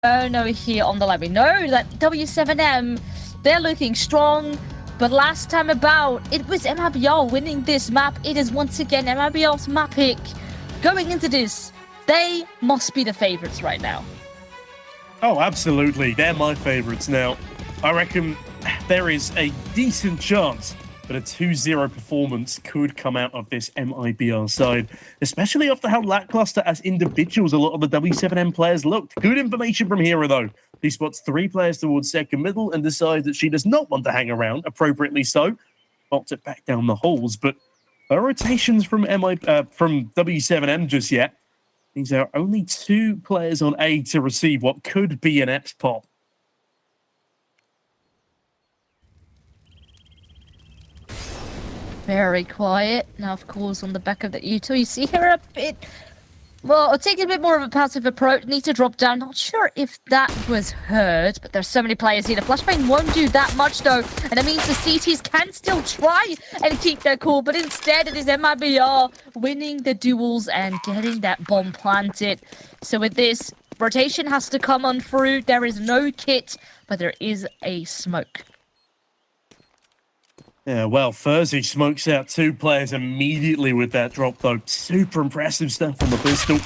Inferno here on the lab. We know that W7M, they're looking strong, but last time about, it was MIBR winning this map. It is once again MIBR's map pick. Going into this, they must be the favorites right now. Oh, absolutely. They're my favorites now. I reckon there is a decent chance that a 2-0 performance could come out of this MIBR side, especially after how lackluster as individuals a lot of the W7M players looked. Good information from Hera, though. He spots 3 players towards second middle and decides that she does not want to hang around, appropriately so. Pops it back down the halls, but no rotations from W7M just yet. These are only 2 players on A to receive what could be an EPS pop. Very quiet. Now, of course, on the back of the Uto, you see her a bit... Well, I'll take a bit more of a passive approach. Need to drop down. Not sure if that was heard, but there's so many players here. The flashbang won't do that much, though. And that means the CTs can still try and keep their cool. But instead, it is MIBR winning the duels and getting that bomb planted. So with this, rotation has to come on through. There is no kit, but there is a smoke. Yeah, well, Furzy smokes out 2 players immediately with that drop, though. Super impressive stuff on the pistol.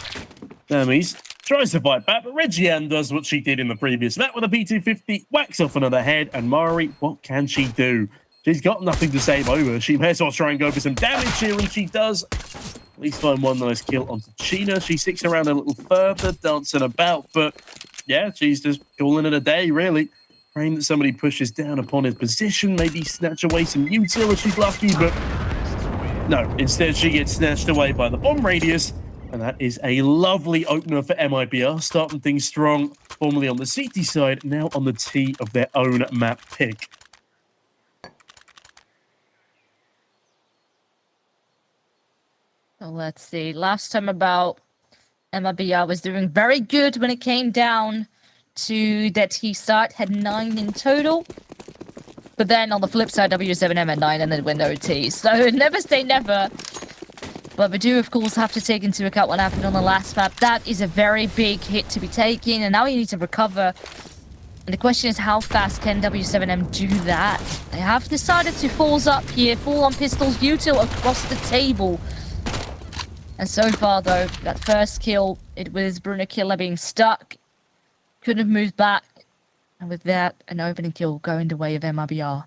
Hermes tries to fight back, but Reggiane does what she did in the previous map with a P250, whacks off another head, and Mari, what can she do? She's got nothing to save over. She may as well try and go for some damage here, and she does. At least find one nice kill onto China. She sticks around a little further, dancing about, but yeah, she's just calling it a day, really. Praying that somebody pushes down upon his position, maybe snatch away some util if she's lucky, but no. Instead, she gets snatched away by the bomb radius, and that is a lovely opener for MIBR, starting things strong, formerly on the CT side, now on the T of their own map pick. So let's see. Last time about, MIBR was doing very good when it came down to that T start, had 9 in total. But then on the flip side, W7M had 9 and then went OT. So never say never. But we do, of course, have to take into account what happened on the last map. That is a very big hit to be taken, and now you need to recover. And the question is, how fast can W7M do that? They have decided to falls up here, full on pistols, util across the table. And so far, though, that first kill, it was Bruno Killer being stuck. Couldn't have moved back. And with that, an opening kill going the way of MIBR.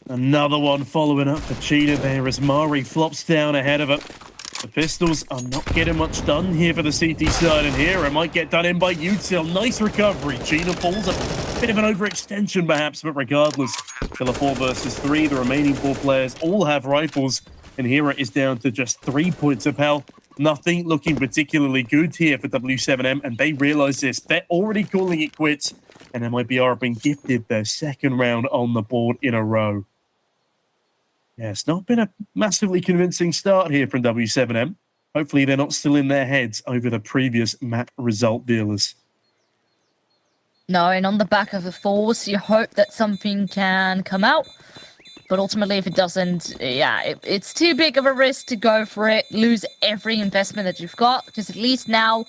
Another one following up for Cheetah there as Mari flops down ahead of it. The pistols are not getting much done here for the CT side, and here it might get done in by util. Nice recovery. Cheetah falls a bit of an overextension perhaps, but regardless, still a 4 versus 3. The remaining 4 players all have rifles, and Hera is down to just 3 points of health. Nothing looking particularly good here for W7M, and they realize this. They're already calling it quits, and MIBR have been gifted their 2nd round on the board in a row. Yeah, it's not been a massively convincing start here from W7M. Hopefully they're not still in their heads over the previous map result dealers. No, and on the back of the force, you hope that something can come out. But ultimately, if it doesn't, yeah, it's too big of a risk to go for it, lose every investment that you've got, because at least now,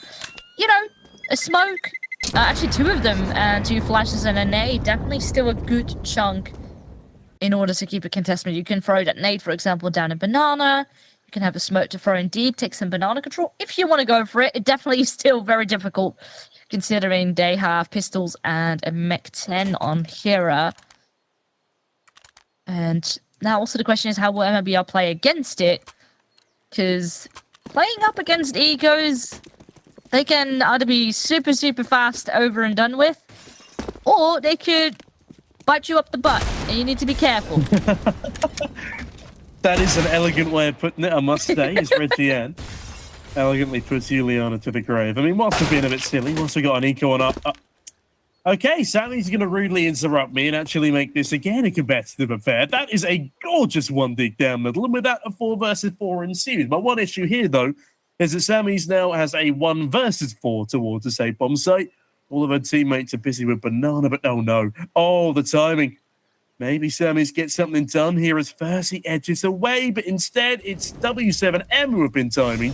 you know, a smoke, actually 2 of them, and 2 flashes and a nade, definitely still a good chunk in order to keep a contestment. You can throw that nade, for example, down a banana. You can have a smoke to throw in deep, take some banana control. If you want to go for it, it definitely is still very difficult, considering they have pistols and a Mech 10 on Hera. And now also the question is, how will MIBR play against it? Because playing up against egos, they can either be super, super fast, over and done with, or they could bite you up the butt, and you need to be careful. That is an elegant way of putting it, I must say, is Reggiane. Elegantly puts Juliana to the grave. I mean, whilst we've been a bit silly, once we got an eco on up. Okay, Sammy's going to rudely interrupt me and actually make this again a competitive affair. That is a gorgeous one dig down middle, and with that, a 4 versus 4 ensues. My one issue here, though, is that Sammy's now has a 1 versus 4 towards the safe bomb site. All of her teammates are busy with banana, but oh no. Oh, the timing. Maybe Sammy's get something done here as Furzy edges away, but instead it's W7M who have been timing.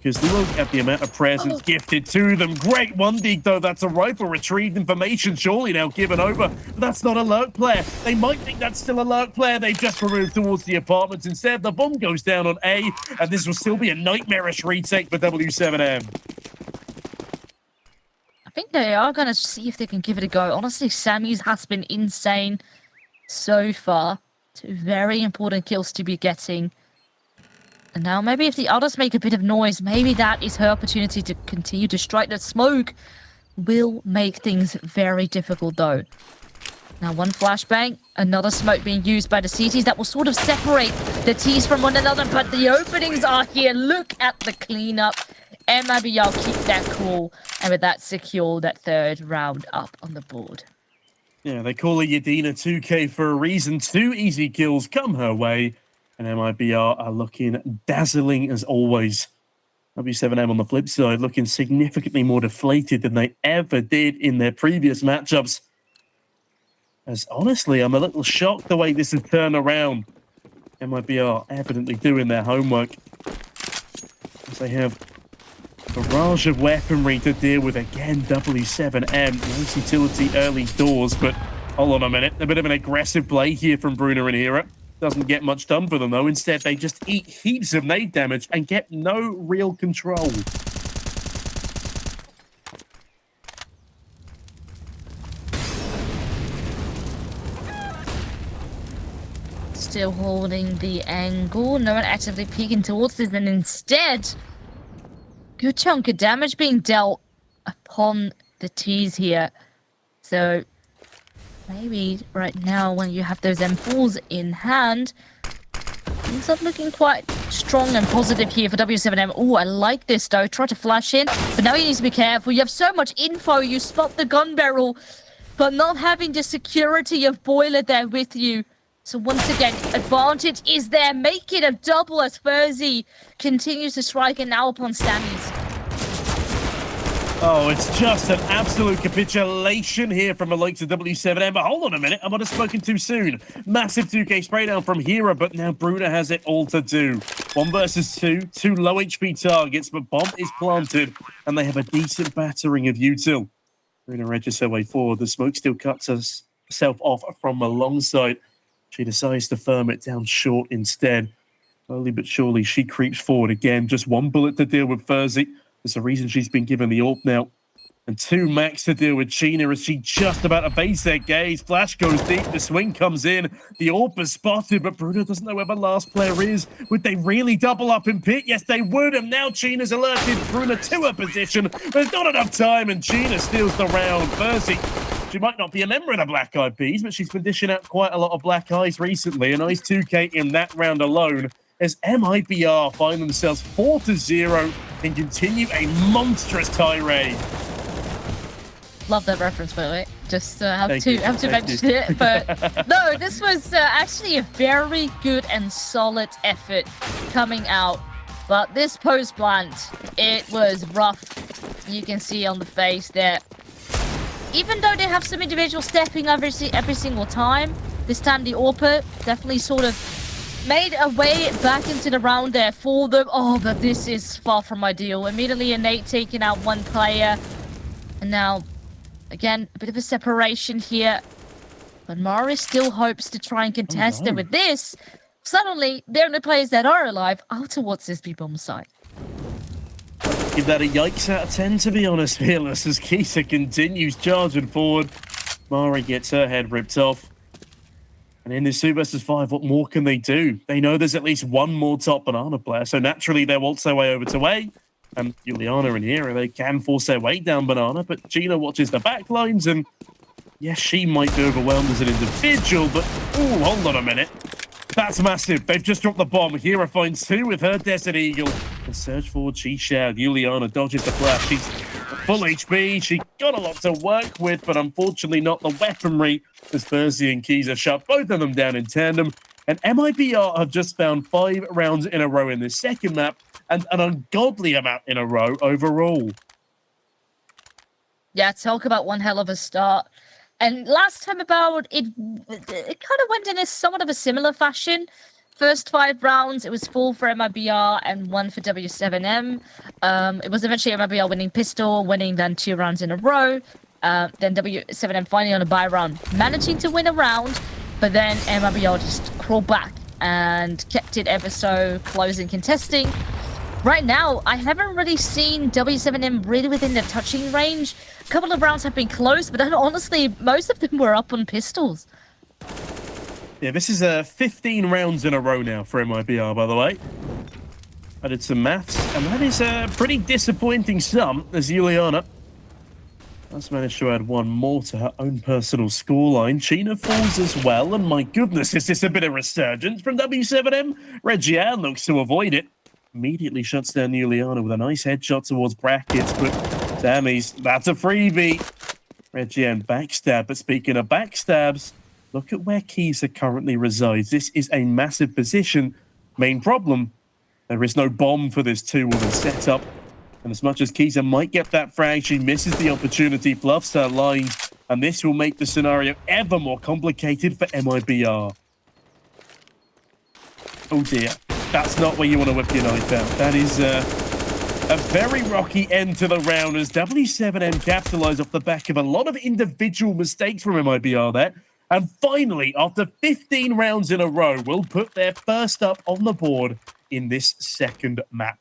because look at the amount of presents gifted to them. Great one, Dig, though. That's a rifle. Retrieved information, surely now given over. But that's not a lurk player. They might think that's still a lurk player. They just removed towards the apartments. Instead, the bomb goes down on A, and this will still be a nightmarish retake for W7M. I think they are going to see if they can give it a go. Honestly, Sammy's has been insane so far. 2 very important kills to be getting. And now maybe if the others make a bit of noise, maybe that is her opportunity to continue to strike. That smoke will make things very difficult, though. Now, one flashbang, another smoke being used by the CTs that will sort of separate the Ts from one another, but the openings are here. Look at the cleanup. MIBR keep that cool, and with that, secure that 3rd round up on the board. Yeah, they call it Yadina 2K for a reason. 2 easy kills come her way. And MIBR are looking dazzling as always. W7M on the flip side looking significantly more deflated than they ever did in their previous matchups. As honestly, I'm a little shocked the way this has turned around. MIBR evidently doing their homework. As they have a barrage of weaponry to deal with again. W7M, nice utility early doors, but hold on a minute. A bit of an aggressive play here from Bruna and Hera. Doesn't get much done for them, though. Instead, they just eat heaps of nade damage and get no real control. Still holding the angle. No one actively peeking towards this, and instead, good chunk of damage being dealt upon the T's here. So maybe right now, when you have those M4s in hand, things are looking quite strong and positive here for W7M. Oh, I like this, though. Try to flash in, but now you need to be careful. You have so much info. You spot the gun barrel, but not having the security of Boiler there with you. So once again, advantage is there. Make it a double as Furzy continues to strike, and now upon Sammy's. Oh, it's just an absolute capitulation here from the likes of W7M. But hold on a minute, I might have spoken too soon. Massive 2K spray down from Hera, but now Bruna has it all to do. 1 versus 2, 2 low HP targets, but bomb is planted, and they have a decent battering of util. Bruna edges her way forward. The smoke still cuts herself off from alongside. She decides to firm it down short instead. Slowly but surely, she creeps forward again. Just 1 bullet to deal with Furzy. There's a reason she's been given the AWP now. And 2 max to deal with Gina as she just about to base their gaze. Flash goes deep, the swing comes in. The AWP is spotted, but Bruno doesn't know where the last player is. Would they really double up in pit? Yes, they would. And now Gina's alerted Bruno to her position. There's not enough time, and Gina steals the round. Furzy, she might not be a member of the Black Eyed Peas, but she's been dishing out quite a lot of black eyes recently. A nice 2K in that round alone, as MIBR find themselves 4-0 and continue a monstrous tirade. Love that reference, by the way. Just have to mention it. But no, this was actually a very good and solid effort coming out. But this post plant, it was rough. You can see on the face there. Even though they have some individuals stepping every single time, this time the AWP definitely sort of made a way back into the round there for them. Oh, but this is far from ideal. Immediately a nade taking out 1 player. And now, again, a bit of a separation here. But Mari still hopes to try and contest it with this. Suddenly, the only players that are alive are towards this B-bomb side. Give that a yikes out of 10, to be honest, Fearless, as Kisa continues charging forward. Mari gets her head ripped off. And in this 2 versus 5, what more can they do? They know there's at least 1 more top Banana player, so naturally they'll waltz their way over to A. And Juliana and Hera, they can force their way down Banana, but Gina watches the backlines, and yes, she might be overwhelmed as an individual, but ooh, hold on a minute. That's massive. They've just dropped the bomb. Hera finds 2 with her Desert Eagle. And surge forward, she shared. Juliana dodges the flash. She's full HP. She got a lot to work with, but unfortunately not the weaponry, as Furzy and Kisa shut both of them down in tandem. And MIBR have just found 5 rounds in a row in this second map, and an ungodly amount in a row overall. Yeah, talk about one hell of a start. And last time about it kind of went in a somewhat of a similar fashion. First 5 rounds, it was 4 for MIBR and 1 for W7M. It was eventually MIBR winning pistol, winning then 2 rounds in a row. Then W7M finally on a bye round, managing to win a round, but then MIBR just crawled back and kept it ever so close in contesting. Right now, I haven't really seen W7M really within the touching range. A couple of rounds have been close, but then honestly, most of them were up on pistols. Yeah, this is 15 rounds in a row now for MIBR, by the way. I did some maths, and that is a pretty disappointing sum, as Juliana has managed to add 1 more to her own personal scoreline. China falls as well, and my goodness, is this a bit of resurgence from W7M? Regian looks to avoid it. Immediately shuts down Juliana with a nice headshot towards brackets, but Sammy's, that's a freebie. Regian backstab, but speaking of backstabs, look at where Kisa currently resides. This is a massive position. Main problem, there is no bomb for this 2-woman setup. And as much as Kisa might get that frag, she misses the opportunity, fluffs her lines, and this will make the scenario ever more complicated for MIBR. Oh dear, that's not where you want to whip your knife out. That is a very rocky end to the round as W7M capitalize off the back of a lot of individual mistakes from MIBR there. And finally, after 15 rounds in a row, will put their first up on the board in this second map.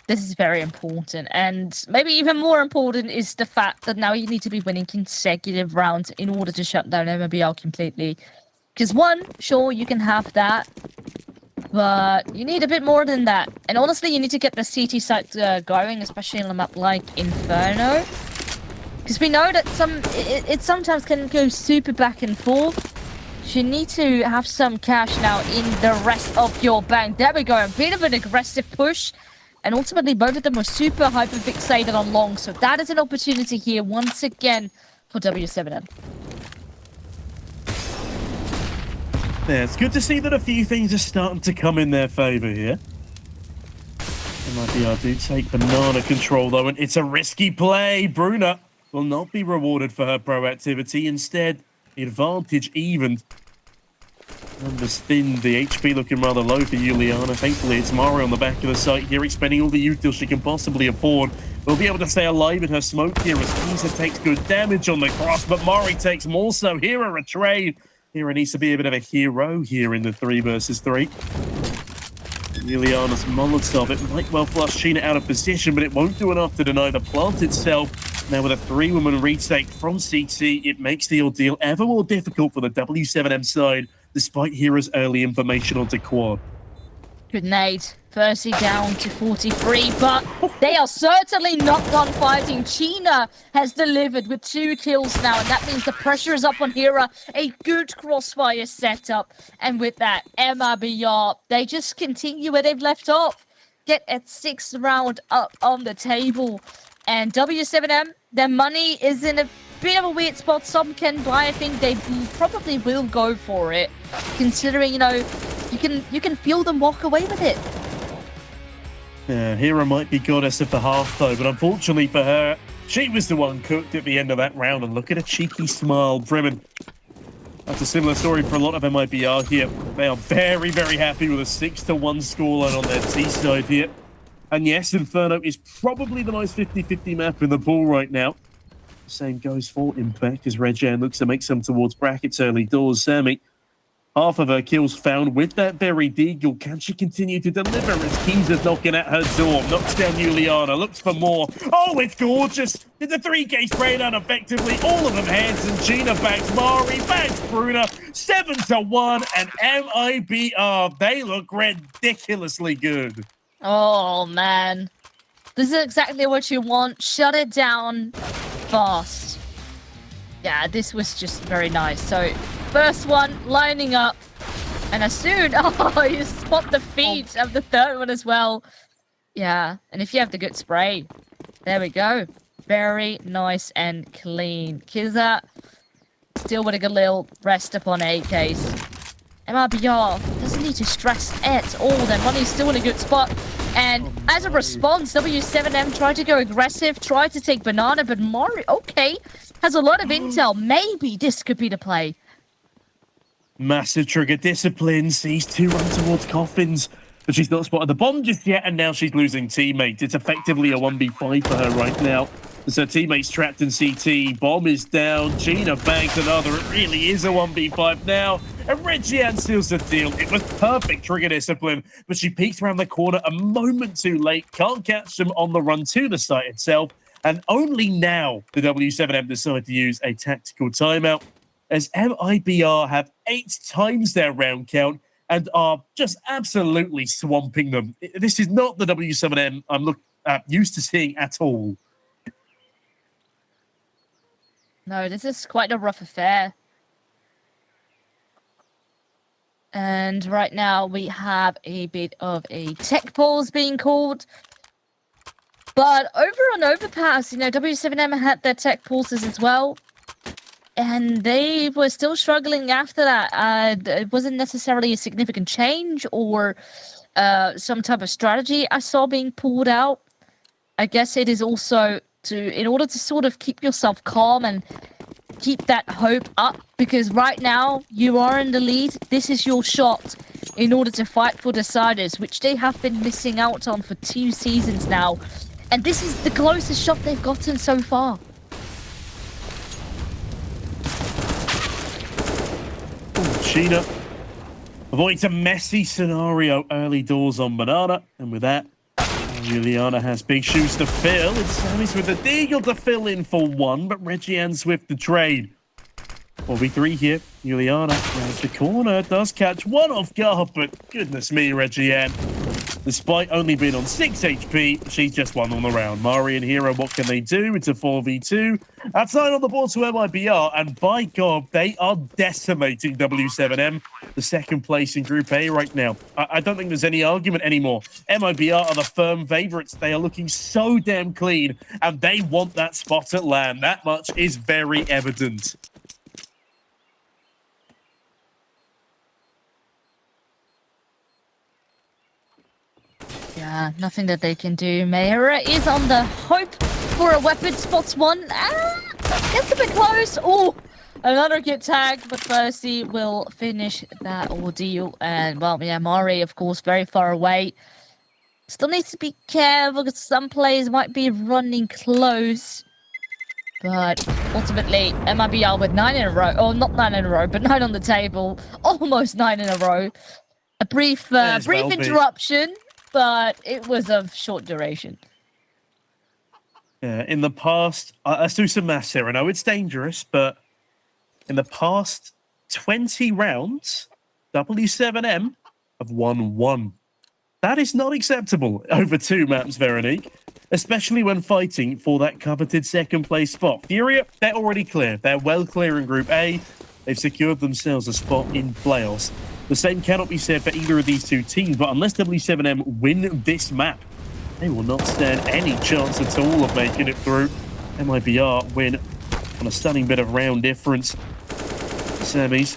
This is very important, and maybe even more important is the fact that now you need to be winning consecutive rounds in order to shut down MIBR completely. Because 1, sure, you can have that, but you need a bit more than that. And honestly, you need to get the CT site going, especially on a map like Inferno. Because we know that it sometimes can go super back and forth. So you need to have some cash now in the rest of your bank. There we go, a bit of an aggressive push. And ultimately, both of them were super hyper-fixated on long. So that is an opportunity here, once again, for W7M. Yeah, it's good to see that a few things are starting to come in their favor here. MIBR do take banana control, though, and it's a risky play. Bruna will not be rewarded for her proactivity. Instead, the advantage evened. Numbers thin, the HP looking rather low for Juliana. Thankfully, it's Mari on the back of the site here, expending all the util she can possibly afford. Will be able to stay alive in her smoke here as Kisa takes good damage on the cross, but Mari takes more so. Hera retrained. Hera needs to be a bit of a hero here in the 3 versus 3. Juliana's Molotov, it might well flush China out of position, but it won't do enough to deny the plant itself. Now with a 3-woman retake from CT, it makes the ordeal ever more difficult for the W7M side, despite Hera's early information onto quad. Good nade. 30 down to 43, but they are certainly not done fighting. China has delivered with 2 kills now, and that means the pressure is up on Hera. A good crossfire setup, and with that, MIBR, they just continue where they've left off. Get a 6th round up on the table, and W7M, their money is in a bit of a weird spot. Some can buy. I think they probably will go for it, considering, you know, you can feel them walk away with it. Yeah, Hera might be goddess of the half, though, but unfortunately for her, she was the one cooked at the end of that round, and look at a cheeky smile brimming. That's a similar story for a lot of MIBR here. They are very, very happy with a 6-1 scoreline on their T side here. And yes, Inferno is probably the most 50-50 map in the pool right now. Same goes for Impact as Regian looks to make some towards brackets early doors. Sammy, half of her kills found with that very deagle. Can she continue to deliver as Kisa's knocking at her door? Knocks down Juliana, looks for more. Oh, it's gorgeous. It's a 3K spray down effectively. All of them heads, and Gina backs Mari, backs Bruna. 7-1, and MIBR, they look ridiculously good. Oh, man. This is exactly what you want. Shut it down fast. Yeah, this was just very nice. So, first one, lining up. And as soon... Oh, you spot the feet of the 3rd one as well. Yeah, and if you have the good spray, there we go. Very nice and clean. Kisa still with a good little rest upon AKs. MIBR doesn't need to stress at all. Their money's still in a good spot. And as a response, W7M tried to go aggressive, tried to take banana, but Mari, okay, has a lot of intel. Maybe this could be the play. Massive trigger discipline, sees two run towards coffins, but she's not spotted the bomb just yet, and now she's losing teammates. It's effectively a 1v5 for her right now. So teammates trapped in CT, bomb is down, Gina banks another. It really is a 1v5 now, and Reggie seals the deal. It was perfect trigger discipline, but she peeks around the corner a moment too late, can't catch them on the run to the site itself, and only now the W7M decide to use a tactical timeout, as MIBR have 8 times their round count and are just absolutely swamping them. This is not the W7M I'm used to seeing at all. No, this is quite a rough affair. And right now we have a bit of a tech pause being called. But over on Overpass, W7M had their tech pauses as well. And they were still struggling after that. It wasn't necessarily a significant change or some type of strategy I saw being pulled out. I guess it is also in order to sort of keep yourself calm and keep that hope up, because right now you are in the lead. This is your shot in order to fight for deciders, which they have been missing out on for 2 seasons now. And this is the closest shot they've gotten so far. Sheena avoids a messy scenario early doors on Banana, and with that, Juliana has big shoes to fill. It's Sammy's with the Deagle to fill in for 1, but Reggie Swift the trade. 4v3 here. Juliana rounds the corner, does catch one off guard, but goodness me, Reggie Ann. Despite only being on 6 HP, she's just won on the round. Mari and Hero, what can they do? It's a 4v2. Outside on the board to MIBR, and by God, they are decimating W7M, the 2nd place in Group A right now. I don't think there's any argument anymore. MIBR are the firm favourites. They are looking so damn clean, and they want that spot at LAN. That much is very evident. Yeah, nothing that they can do. Mayra is on the hope for a weapon. Spots one. Gets a bit close. Oh, another get tagged, but Percy will finish that ordeal. And, well, yeah, Mari, of course, very far away. Still needs to be careful because some players might be running close. But ultimately, MIBR with 9 in a row. Oh, not 9 in a row, but 9 on the table. Almost 9 in a row. A brief interruption. But it was of short duration. Yeah, in the past, let's do some maths here. I know it's dangerous, but in the past 20 rounds, W7M have won 1. That is not acceptable over 2 maps, Veronique, especially when fighting for that coveted 2nd place spot. Furia, they're already clear. They're well clear in Group A. They've secured themselves a spot in playoffs. The same cannot be said for either of these 2 teams, but unless W7M win this map, they will not stand any chance at all of making it through. MIBR win on a stunning bit of round difference. Sammy's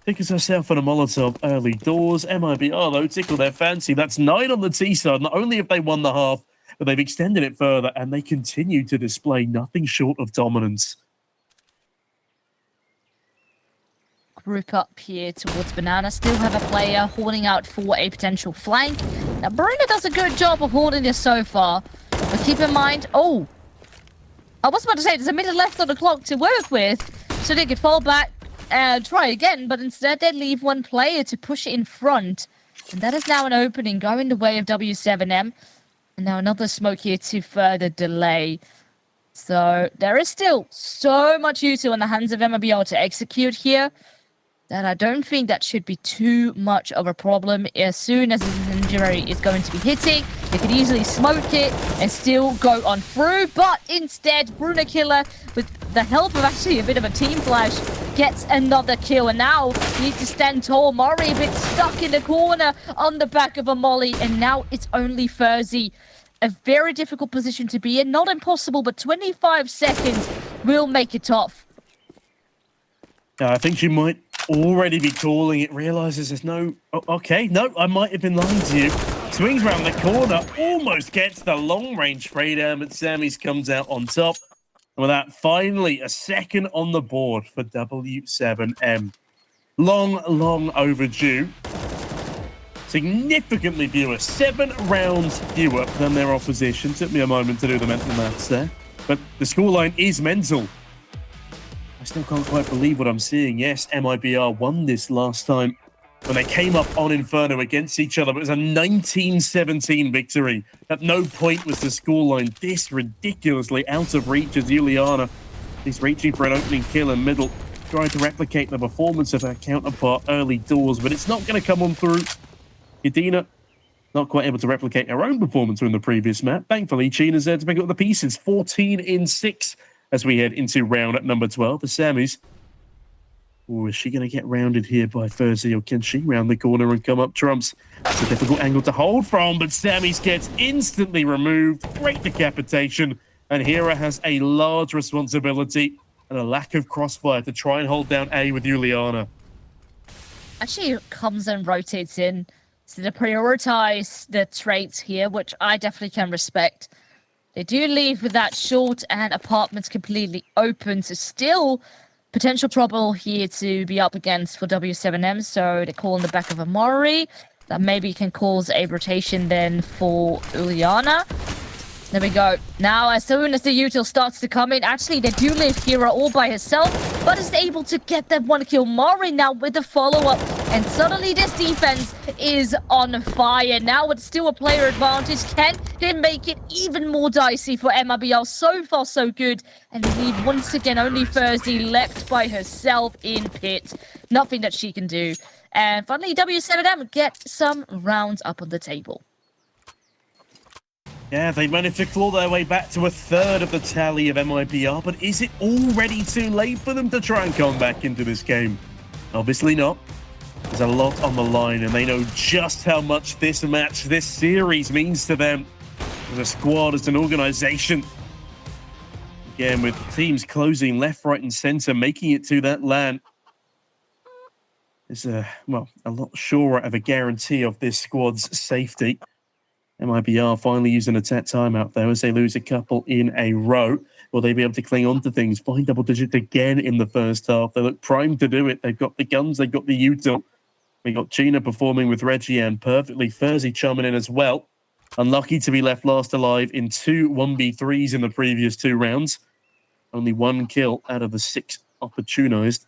tickles herself on a Molotov early doors. MIBR, though, tickle their fancy. That's 9 on the T side. Not only have they won the half, but they've extended it further, and they continue to display nothing short of dominance. Group up here towards Banana. Still have a player holding out for a potential flank. Now, Bruna does a good job of holding this so far. But keep in mind... Oh! I was about to say, there's a minute left on the clock to work with. So they could fall back and try again. But instead, they leave 1 player to push it in front. And that is now an opening going the way of W7M. And now another smoke here to further delay. So there is still so much util in the hands of MIBR to execute here. That I don't think that should be too much of a problem. As soon as his injury is going to be hitting, they could easily smoke it and still go on through. But instead, Bruna Killer, with the help of actually a bit of a team flash, gets another kill. And now he needs to stand tall. Mari a bit stuck in the corner on the back of a molly. And now it's only Furzy. A very difficult position to be in. Not impossible, but 25 seconds will make it tough. I think she might already be calling it, realizes there's no... Oh, okay, no, I might have been lying to you. Swings around the corner, almost gets the long-range spray down, but Sammy's comes out on top. And with that, finally, a 2nd on the board for W7M. Long overdue. Significantly fewer, 7 rounds fewer than their opposition. Took me a moment to do the mental maths there. But the scoreline is mental. I still can't quite believe what I'm seeing. Yes, MIBR won this last time when they came up on Inferno against each other. But it was a 19-17 victory. At no point was the scoreline this ridiculously out of reach as Juliana is reaching for an opening kill in middle, trying to replicate the performance of her counterpart early doors, but it's not going to come on through. Yadina not quite able to replicate her own performance from the previous map. Thankfully, China's there to pick up the pieces. 14-6 as we head into round at number 12. The Sammys. Oh, is she going to get rounded here by Thursday, or can she round the corner and come up trumps? It's a difficult angle to hold from, but Sammys gets instantly removed. Great decapitation. And Hera has a large responsibility and a lack of crossfire to try and hold down A with Juliana. Actually comes and rotates in. So they prioritize the traits here, which I definitely can respect. They do leave with that short and apartments completely open, so still potential trouble here to be up against for W7M. So they call in the back of Amari. That maybe can cause a rotation then for Juliana. There we go. Now, as soon as the util starts to come in, actually, they do leave Hera all by herself, but is able to get that one kill. Mari now with the follow-up, and suddenly this defense is on fire. Now it's still a player advantage. Can they make it even more dicey for MIBR? So far, so good. And they leave once again only Thursday left by herself in pit. Nothing that she can do. And finally, W7M get some rounds up on the table. Yeah, they managed to claw their way back to a third of the tally of MIBR, but is it already too late for them to try and come back into this game? Obviously not. There's a lot on the line, and they know just how much this match, this series means to them as a squad, as an organization. Again, with teams closing left, right, and center, making it to that LAN. It's a lot surer of a guarantee of this squad's safety. MIBR finally using a tech timeout there as they lose a couple in a row. Will they be able to cling on to things? Find double digits again in the first half. They look primed to do it. They've got the guns, they've got the util. We got Gina performing with Reggie and perfectly. Thursday chumming in as well. Unlucky to be left last alive in 2 1v3s in the previous 2 rounds. Only 1 kill out of the 6 opportunized.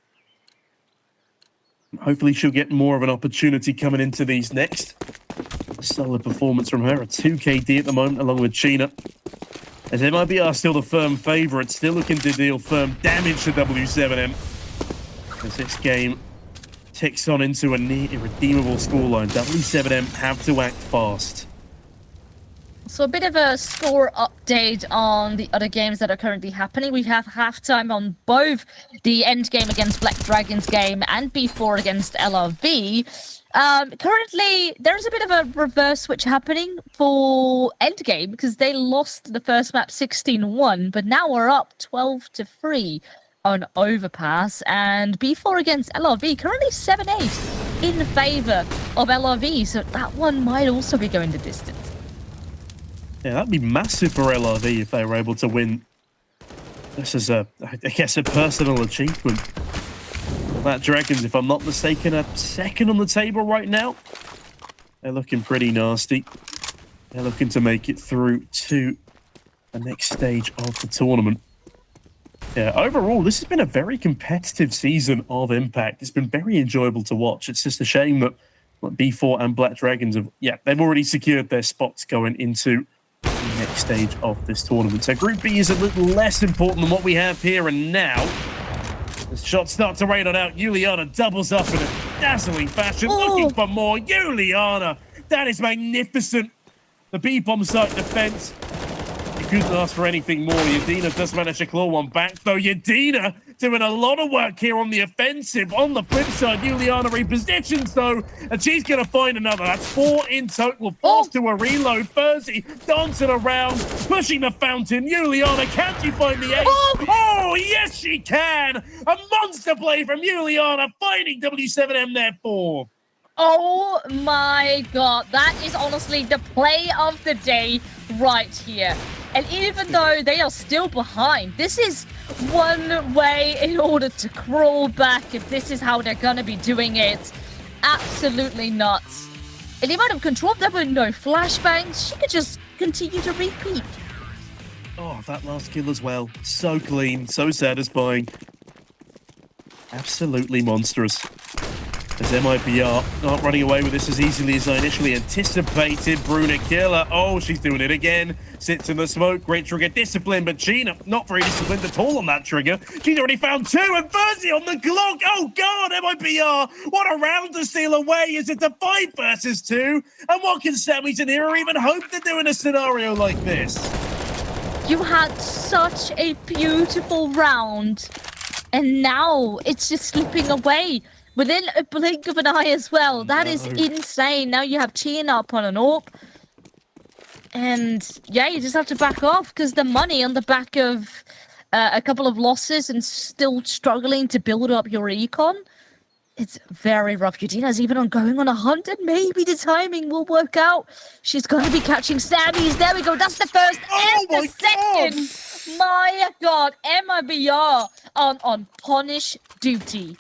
Hopefully she'll get more of an opportunity coming into these next. A solid performance from her. A 2 KD at the moment, along with China. As MIBR still the firm favourite, still looking to deal firm damage to W7M. As this game ticks on into a near irredeemable scoreline. W7M have to act fast. So a bit of a score update on the other games that are currently happening. We have halftime on both the end game against Black Dragons game and B4 against LRV. Currently, there's a bit of a reverse switch happening for endgame because they lost the first map 16-1, but now we're up 12-3 on Overpass. And B4 against LRV, currently 7-8 in favor of LRV, so that one might also be going the distance. Yeah, that'd be massive for LRV if they were able to win. This is I guess, a personal achievement. Black Dragons, if I'm not mistaken, are second on the table right now. They're looking pretty nasty. They're looking to make it through to the next stage of the tournament. Yeah, overall, this has been a very competitive season of Impact. It's been very enjoyable to watch. It's just a shame that B4 and Black Dragons they've already secured their spots going into the next stage of this tournament. So Group B is a little less important than what we have here and now. The shots start to rain on out. Juliana doubles up in a dazzling fashion, looking for more. Juliana, that is magnificent. The B-bomb site defense. You couldn't ask for anything more. Yadina does manage to claw one back, though. Yadina doing a lot of work here on the offensive. On the flip side, Juliana repositions, though, and she's going to find another. That's 4 in total. Forced to a reload. Thursday dancing around, pushing the fountain. Juliana, can she find the ace? Oh, yes, she can. A monster play from Juliana, finding W7M there 4. Oh my god, that is honestly the play of the day right here. And even though they are still behind, this is one way in order to crawl back if this is how they're gonna be doing it. Absolutely nuts. And the amount of control, there were no flashbangs. She could just continue to repeat. Oh, that last kill as well. So clean, so satisfying. Absolutely monstrous. As MIBR not running away with this as easily as I initially anticipated. Bruna killer. Oh, she's doing it again. Sits in the smoke. Great trigger discipline, but Gina not very disciplined at all on that trigger. She's already found 2 and 30 on the clock. Oh, God, MIBR. What a round to steal away. Is it the 5 versus 2? And what can Sammy's and Hero even hope to do in a scenario like this? You had such a beautiful round, and now it's just slipping away. Within a blink of an eye as well. That is insane. Now you have Chien up on an AWP. And yeah, you just have to back off because the money on the back of a couple of losses and still struggling to build up your econ, it's very rough. Udina's even on going on a hunt, and maybe the timing will work out. She's going to be catching Sammy's. There we go. That's the first and the second. My God, MIBR on punish duty.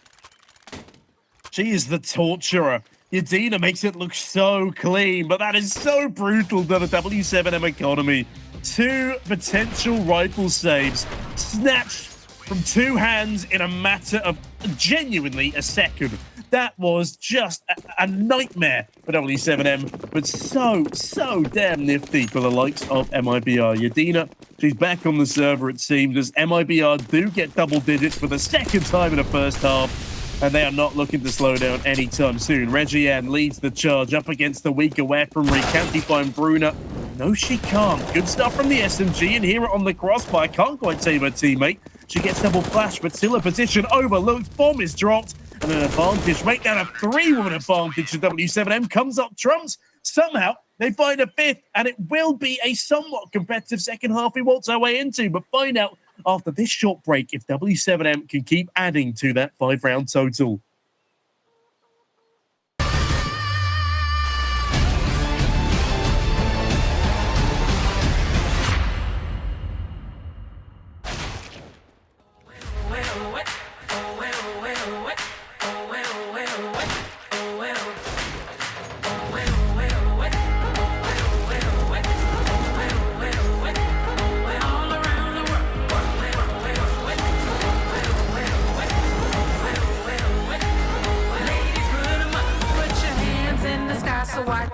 She is the torturer. Udina makes it look so clean, but that is so brutal to the W7M economy. 2 potential rifle saves snatched from 2 hands in a matter of genuinely a second. That was just a nightmare for W7M, but so damn nifty for the likes of MIBR. Udina, she's back on the server, it seems, as MIBR do get double digits for the second time in the first half. And they are not looking to slow down anytime soon. Regiane leads the charge up against the weaker weaponry. Can she find Bruna? No, she can't. Good stuff from the SMG, and Hero on the crossfire. Can't quite save her teammate. She gets double flash, but still a position overlooked. Bomb is dropped, and an advantage. Make that a 3-woman advantage to W7M. Comes up trumps. Somehow, they find a 5th, and it will be a somewhat competitive second half we waltz our way into. But find out after this short break if W7M can keep adding to that 5-round total.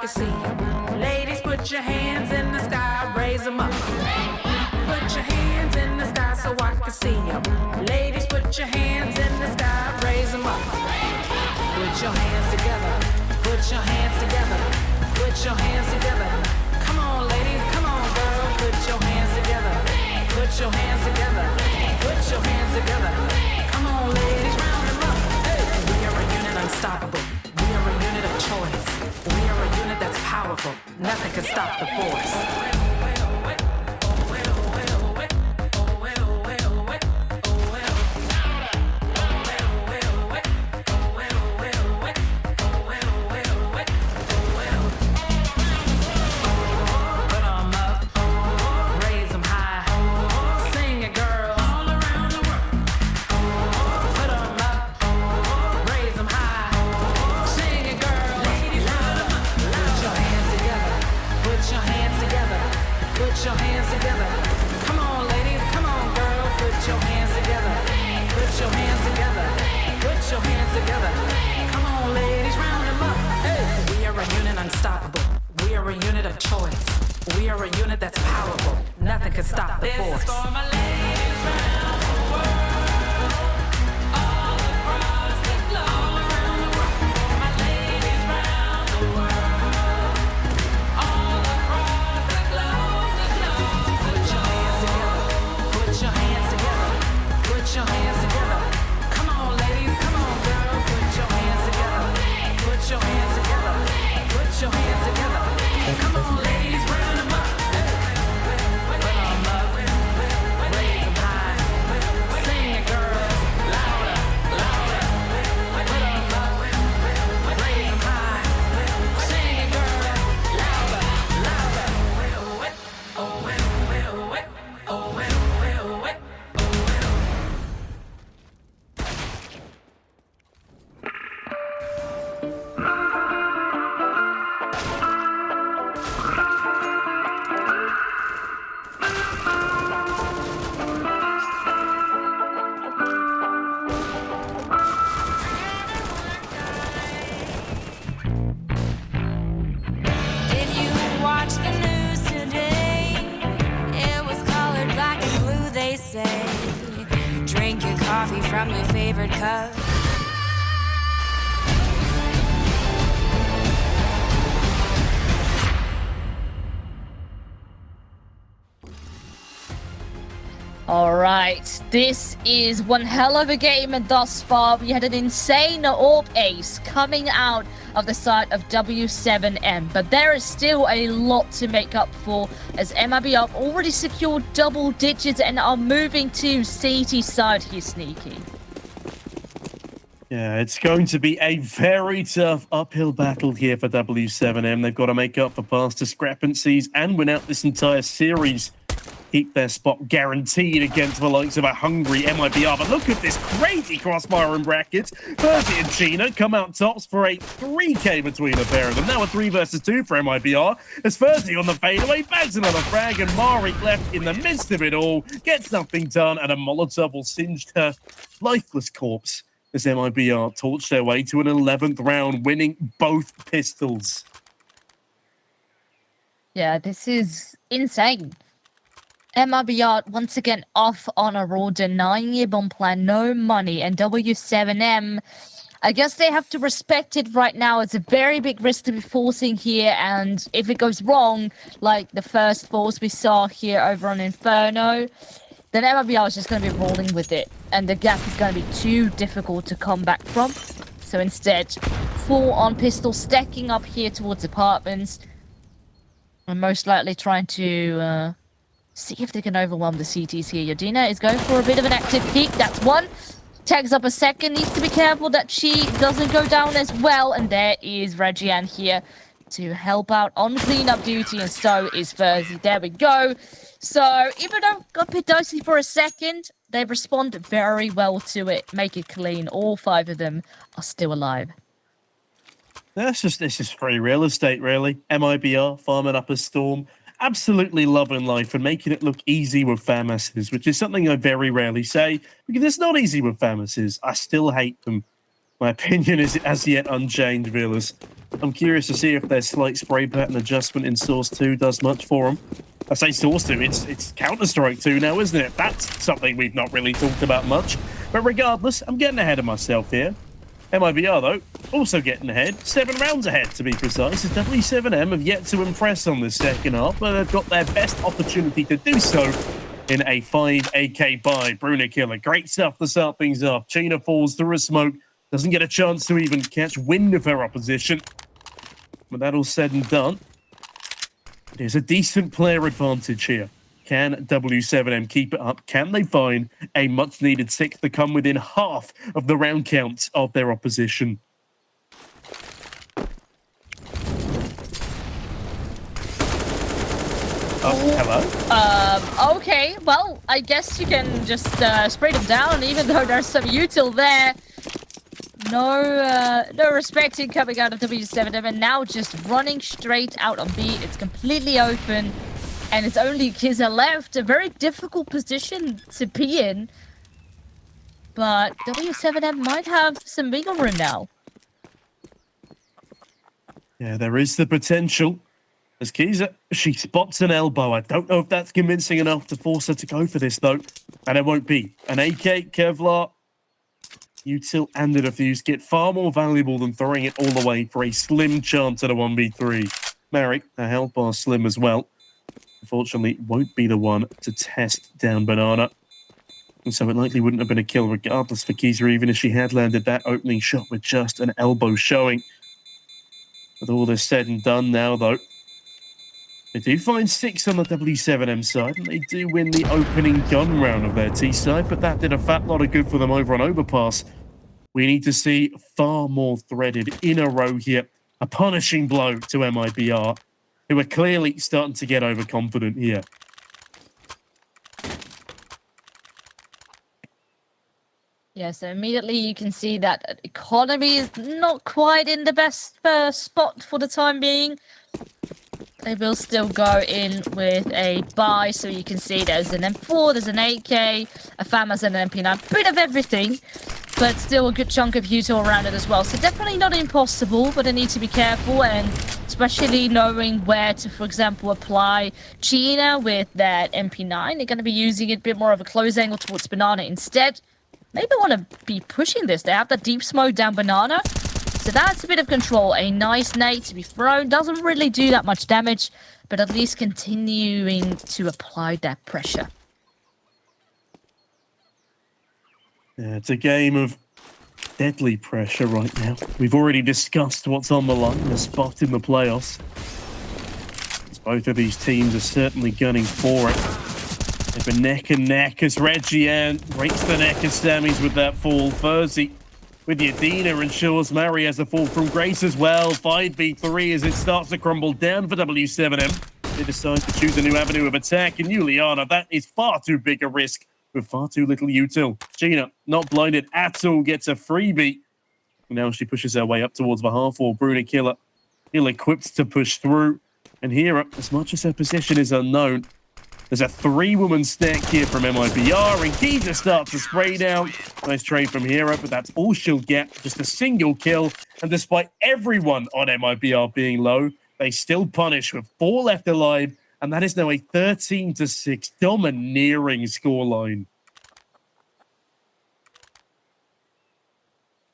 See you. Ladies, put your hands in the sky, raise them up. Put your hands in the sky so I can see you. Ladies, put your hands in the sky, raise them up. Put your hands together. Put your hands together. Put your hands together. Come on, ladies, come on, girl. Put your hands together. Put your hands together. Put your hands together. Come on, ladies, round them up. Hey. We are a unit unstoppable. We are a unit of choice. We are a unit that's powerful. Nothing can stop the force. Put your hands together. Come on, ladies. Come on, girl. Put your hands together. Put your hands together. Put your hands together. Come on, ladies. Round them up. Hey. We are a unit unstoppable. We are a unit of choice. We are a unit that's powerful. Nothing can stop the force. This is for my ladies round the world. All across the globe. Around the world. For my ladies round the world. Put your hands together. Come on, ladies. Come on, girl. Put your hands together. Put your hands together. Put your hands together. Come on, ladies. Round them up. Put them up. Raise say. Drink your coffee from your favorite cup. All right, this is one hell of a game, and thus far we had an insane AWP ace coming out of the side of W7M, but there is still a lot to make up for, as MIBR already secured double digits and are moving to CT side here, Sneaky. Yeah, it's going to be a very tough uphill battle here for W7M. They've got to make up for past discrepancies and win out this entire series. Keep their spot guaranteed against the likes of a hungry MIBR. But look at this crazy crossfire in brackets. Percy and Gina come out tops for a 3K between the pair of them. Now a 3 versus 2 for MIBR. As Percy on the fadeaway bags another frag, and Mari left in the midst of it all gets nothing done, and a Molotov will singe her lifeless corpse as MIBR torch their way to an 11th round, winning both pistols. Yeah, this is insane. MIBR once again off on a roll, denying a bomb plan, no money, and W7M, I guess they have to respect it right now. It's a very big risk to be forcing here, and if it goes wrong, like the first force we saw here over on Inferno, then MIBR is just going to be rolling with it, and the gap is going to be too difficult to come back from. So instead, full on pistol stacking up here towards apartments, and most likely trying to see if they can overwhelm the CTs here. Yadina is going for a bit of an active peek. That's one. Tags up a second. Needs to be careful that she doesn't go down as well. And there is Regian here to help out on cleanup duty. And so is Furzy. There we go. So even though it got a bit dicey for a second, they respond very well to it. Make it clean. All 5 of them are still alive. This is free real estate, really. MIBR farming up a storm. Absolutely loving life and making it look easy with FAMASs, which is something I very rarely say, because it's not easy with FAMASs. I still hate them. My opinion is as yet unchanged, Villas. I'm curious to see if their slight spray pattern adjustment in Source 2 does much for them. I say Source 2, it's Counter-Strike 2 now, isn't it? That's something we've not really talked about much. But regardless, I'm getting ahead of myself here. MIBR, though, also getting ahead. 7 rounds ahead, to be precise, as W7M have yet to impress on the second half, but they've got their best opportunity to do so in a 5 AK buy. Bruna killer. Great stuff to start things off. Gina falls through a smoke. Doesn't get a chance to even catch wind of her opposition. But that all said and done, there's a decent player advantage here. Can W7M keep it up? Can they find a much-needed 6 to come within half of the round counts of their opposition? Hello? Okay, well, I guess you can just spray them down, even though there's some util there. No respecting coming out of W7M, and now just running straight out on B. It's completely open. And it's only Kiza left. A very difficult position to be in. But W7M might have some wiggle room now. Yeah, there is the potential. As Kiza, she spots an elbow. I don't know if that's convincing enough to force her to go for this, though. And it won't be. An AK, Kevlar, util, and the defuse get far more valuable than throwing it all the way for a slim chance at a 1v3. Merrick, a health bar slim as well. Unfortunately, won't be the one to test down Banana. And so it likely wouldn't have been a kill regardless for Kiza, even if she had landed that opening shot with just an elbow showing. With all this said and done now, though, they do find 6 on the W7M side, and they do win the opening gun round of their T side, but that did a fat lot of good for them over on Overpass. We need to see far more threaded in a row here. A punishing blow to MIBR, who are clearly starting to get overconfident here. Yeah, so immediately you can see that economy is not quite in the best spot for the time being. They will still go in with a buy, so you can see there's an M4, there's an AK, a FAMAS, and an MP9. Bit of everything, but still a good chunk of util around it as well. So definitely not impossible, but they need to be careful, and especially knowing where to, for example, apply Gina with that MP9. They're going to be using it a bit more of a close angle towards Banana instead. Maybe want to be pushing this. They have that deep smoke down Banana. So that's a bit of control. A nice nade to be thrown. Doesn't really do that much damage, but at least continuing to apply that pressure. Yeah, it's a game of deadly pressure right now. We've already discussed what's on the line, the spot in the playoffs. As both of these teams are certainly gunning for it. They've been neck and neck as Reggie breaks the neck of Sammy's with that fall. Furzy with Yadina ensures Mary has a fall from Grace as well. 5v3 as it starts to crumble down for W7M. They decide to choose a new avenue of attack, and Juliana, that is far too big a risk with far too little util. Gina, not blinded at all, gets a freebie. Now she pushes her way up towards the half wall. Bruna Killer, ill-equipped to push through. And here, as much as her position is unknown, there's a 3-woman stack here from MIBR, and Keezer starts to spray down. Nice trade from Hero, but that's all she'll get, just a single kill. And despite everyone on MIBR being low, they still punish with 4 left alive, and that is now a 13-6 domineering scoreline.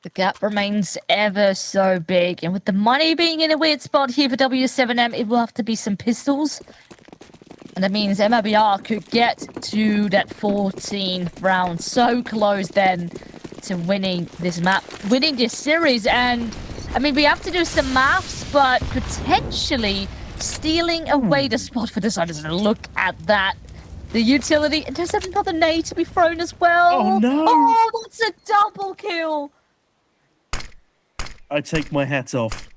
The gap remains ever so big, and with the money being in a weird spot here for W7M, it will have to be some pistols. And that means MIBR could get to that 14th round. So close then to winning this map, winning this series. And I mean, we have to do some maths, but potentially stealing away the spot for this. Look at that. The utility. And there's another nade to be thrown as well. Oh, no. Oh, that's a double kill. I take my hat off.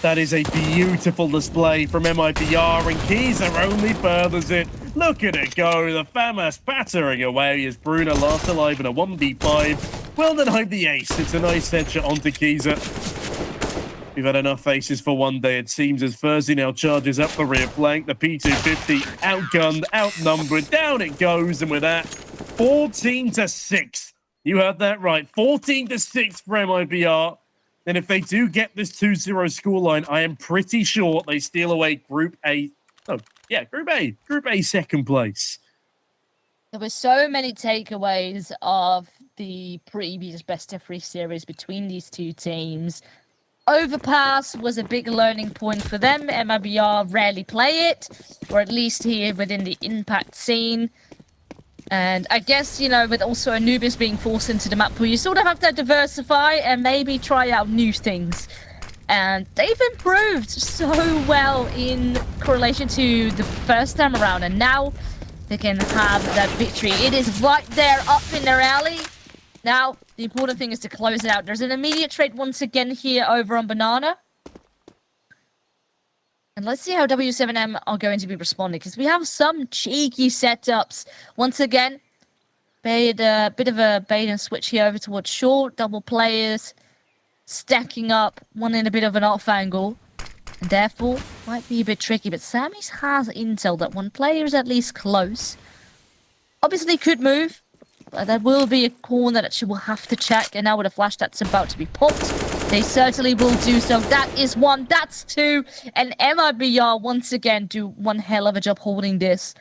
That is a beautiful display from MIBR, and Keezer only furthers it. Look at it go, the FAMAS battering away as Bruna last alive in a 1v5. Well denied the ace. It's a nice headshot onto Keezer. We've had enough aces for one day, it seems, as Furzy now charges up the rear flank. The P250 outgunned, outnumbered, down it goes, and with that, 14-6. You heard that right, 14-6 for MIBR. And if they do get this 2-0 scoreline, I am pretty sure they steal away Group A. Oh, yeah, Group A. Group A second place. There were so many takeaways of the previous best-of-3 series between these two teams. Overpass was a big learning point for them. MIBR rarely play it, or at least here within the Impact scene. And I guess, you know, with also Anubis being forced into the map pool, you sort of have to diversify and maybe try out new things. And they've improved so well in correlation to the first time around. And now they can have that victory. It is right there up in their alley. Now, the important thing is to close it out. There's an immediate trade once again here over on Banana. And let's see how W7M are going to be responding, because we have some cheeky setups. Once again, bit of a bait and switch here over towards short, double players, stacking up, one in a bit of an off angle. And therefore, might be a bit tricky, but Sammy's has intel that one player is at least close. Obviously could move, but there will be a corner that she will have to check, and now with a flash that's about to be popped, they certainly will do so. That is 1, that's 2, and MIBR once again do one hell of a job holding this.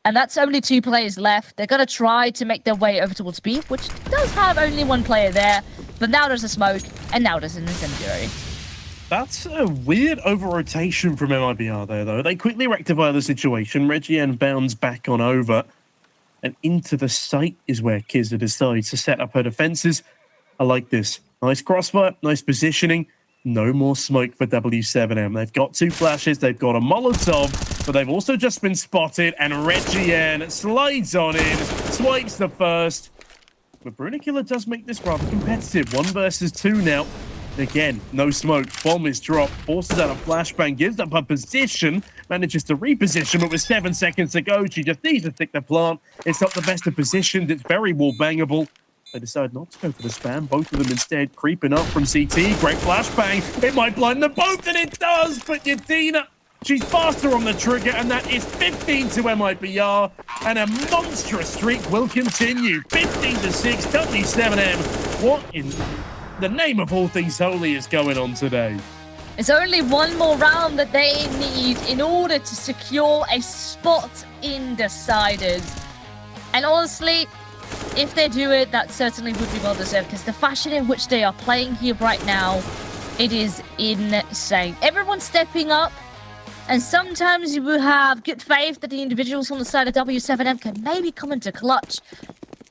And that's only 2 players left. They're going to try to make their way over towards B, which does have only 1 player there. But now there's a smoke, and now there's an incendiary. That's a weird over-rotation from MIBR there, though. They quickly rectify the situation. Reggie bounds back on over. And into the site is where Kizza decides to set up her defenses. I like this. Nice crossfire, nice positioning. No more smoke for W7M. They've got 2 flashes, they've got a Molotov, but they've also just been spotted, and Reggie slides on in, swipes the first. But Bruna Killer does make this rather competitive. 1 versus 2 now. Again, no smoke. Bomb is dropped, forces out a flashbang, gives up her position, manages to reposition, but with 7 seconds to go, she just needs to stick the plant. It's not the best of positions, it's very wall bangable. They decide not to go for the spam. Both of them instead creeping up from CT. Great flashbang. It might blind them both, and it does. But Yadina, she's faster on the trigger, and that is 15 to MIBR. And a monstrous streak will continue. 15-6, W7M. What in the name of all things holy is going on today? It's only one more round that they need in order to secure a spot in deciders. And honestly, if they do it, that certainly would be well deserved, because the fashion in which they are playing here right now, it is insane. Everyone's stepping up, and sometimes you will have good faith that the individuals on the side of W7M can maybe come into clutch.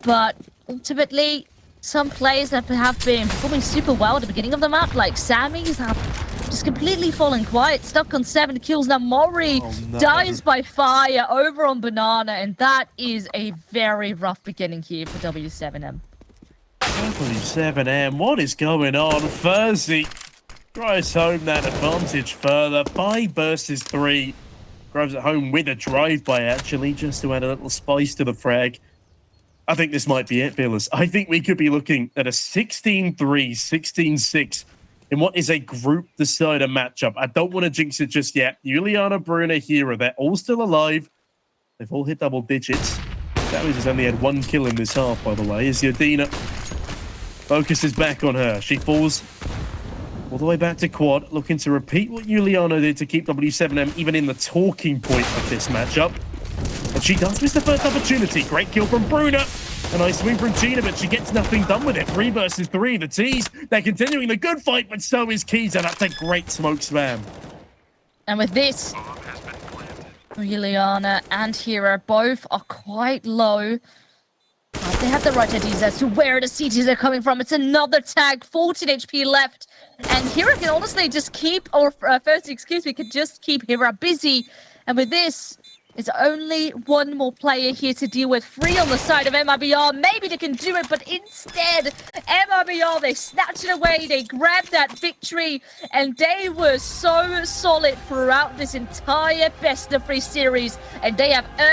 But ultimately, some players that have been performing super well at the beginning of the map, like Sammy's, have just completely fallen quiet, stuck on 7 kills. Now Mori dies by fire over on Banana, and that is a very rough beginning here for W7M. W7M, what is going on? Furzy drives home that advantage further. 5 versus 3. Drives it home with a drive-by, actually, just to add a little spice to the frag. I think this might be it, Villas. I think we could be looking at a 16-3, 16-6 in what is a group decider matchup. I don't want to jinx it just yet. Juliana, Bruna, Hera, they're all still alive. They've all hit double digits. Damage has only had 1 kill in this half, by the way, as Yadina focuses back on her. She falls all the way back to quad, looking to repeat what Juliana did to keep W7M even in the talking point of this matchup. And she does miss the first opportunity. Great kill from Bruna. A nice swing from Gina, but she gets nothing done with it. 3 versus 3. The T's, they're continuing the good fight, but so is Kiza. That's a great smoke spam. And with this, Juliana and Hera both are quite low. But they have the right ideas as to where the CTs are coming from. It's another tag, 14 HP left. And Hera can honestly just keep, or first, excuse me, can just keep Hera busy. And with this, it's only one more player here to deal with. 3 on the side of MIBR. Maybe they can do it, but instead, MIBR, they snatch it away. They grab that victory, and they were so solid throughout this entire best of 3 series. And they have